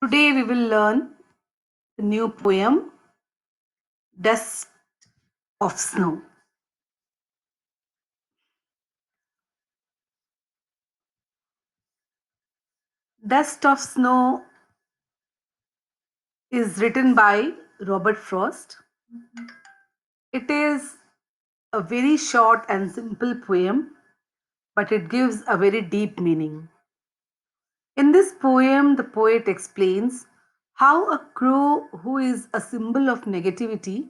Today we will learn the new poem Dust of Snow. Dust of Snow is written by Robert Frost. It is a very short and simple poem, but it gives a very deep meaning. In this poem, the poet explains how a crow, who is a symbol of negativity,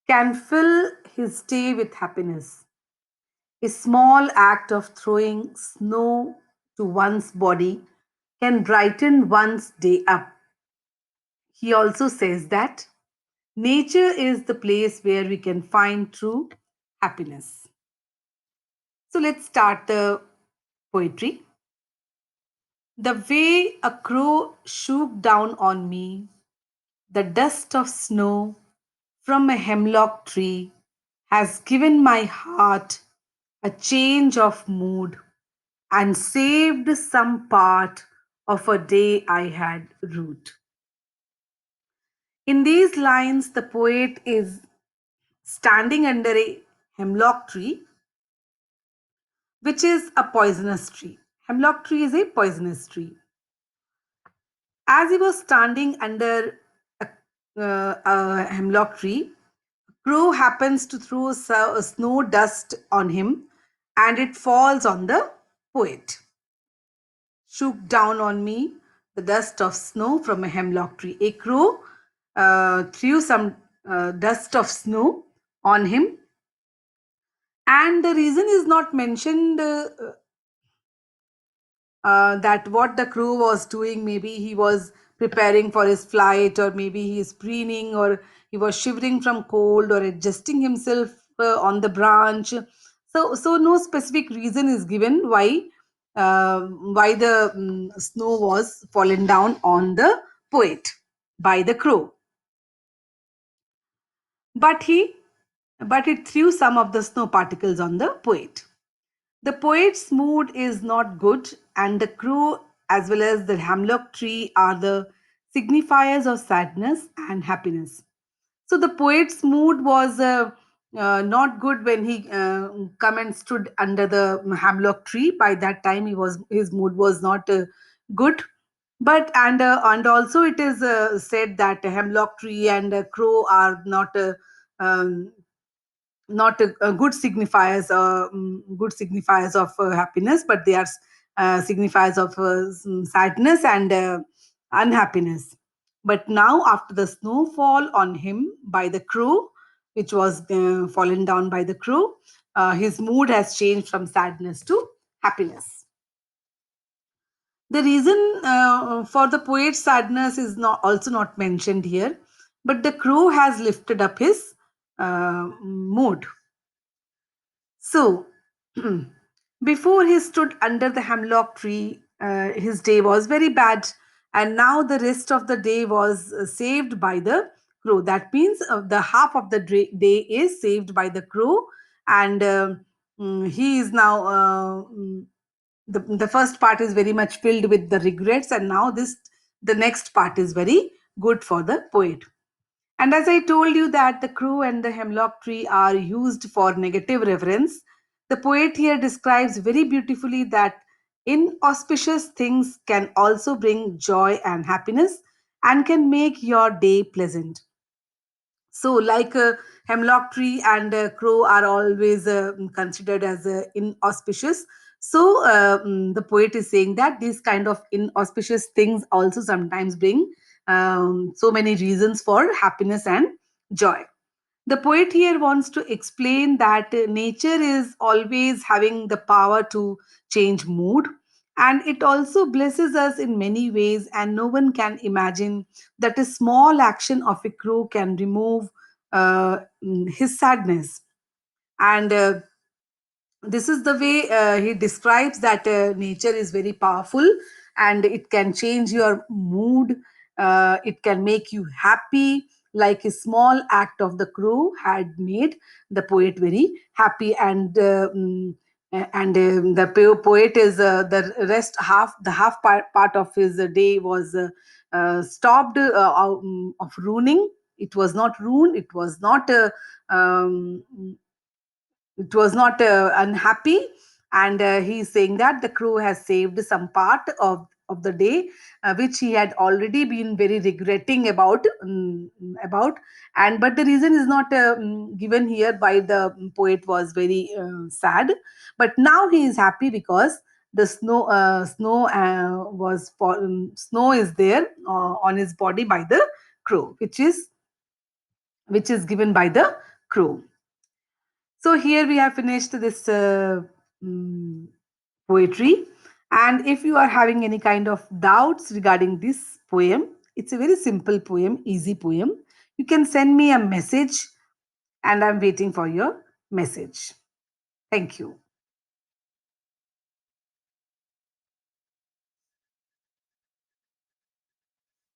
can fill his day with happiness. A small act of throwing snow to one's body can brighten one's day up. He also says that nature is the place where we can find true happiness. So let's start the poetry. The way a crow shook down on me, the dust of snow from a hemlock tree has given my heart a change of mood and saved some part of a day I had rued. In these lines, the poet is standing under a hemlock tree, which is a poisonous tree. Hemlock tree is a poisonous tree. As he was standing under a hemlock tree, crow happens to throw snow dust on him and it falls on the poet. Shook down on me the dust of snow from a hemlock tree. A crow threw some dust of snow on him, and the reason is not mentioned that what the crew was doing. Maybe he was preparing for his flight, or maybe he is preening, or he was shivering from cold, or adjusting himself on the branch. So no specific reason is given why the snow was fallen down on the poet by the crow. But he but it threw some of the snow particles on the poet. The poet's mood is not good, and the crow, as well as the hemlock tree, are the signifiers of sadness and happiness. So the poet's mood was not good when he come and stood under the hemlock tree. By that time, his mood was not good. But and also it is said that a hemlock tree and a crow are um, not good signifiers good signifiers of happiness, but they are signifiers of sadness and unhappiness. But now, after the snowfall on him by the crow, which was fallen down by the crow, his mood has changed from sadness to happiness. The reason for the poet's sadness is not also not mentioned here, but the crow has lifted up his mood. So, before he stood under the hemlock tree, his day was very bad, and now the rest of the day was saved by the crow. That means the half of the day is saved by the crow, and he is now. The first part is very much filled with the regrets, and now the next part is very good for the poet. And as I told you that the crow and the hemlock tree are used for negative reference, the poet here describes very beautifully that inauspicious things can also bring joy and happiness and can make your day pleasant. So, like hemlock tree and crow are always considered as inauspicious. So, the poet is saying that these kind of inauspicious things also sometimes bring so many reasons for happiness and joy. The poet here wants to explain that nature is always having the power to change mood, and it also blesses us in many ways, and no one can imagine that a small action of a crow can remove his sadness. And this is the way he describes that nature is very powerful, and it can change your mood. It can make you happy, like a small act of the crow had made the poet very happy. And the poet is the rest half the half part of his day was stopped of ruining. It was not ruined. Um, it was not unhappy, and he's saying that the crow has saved some part of the day, which he had already been very regretting about. And but the reason is not given here why the poet was very sad, but now he is happy because the snow is there on his body by the crow, which is given by the crow. So here we have finished this mm, poetry. And if you are having any kind of doubts regarding this poem, it's a very simple poem, easy poem. You can send me a message, and I'm waiting for your message. Thank you.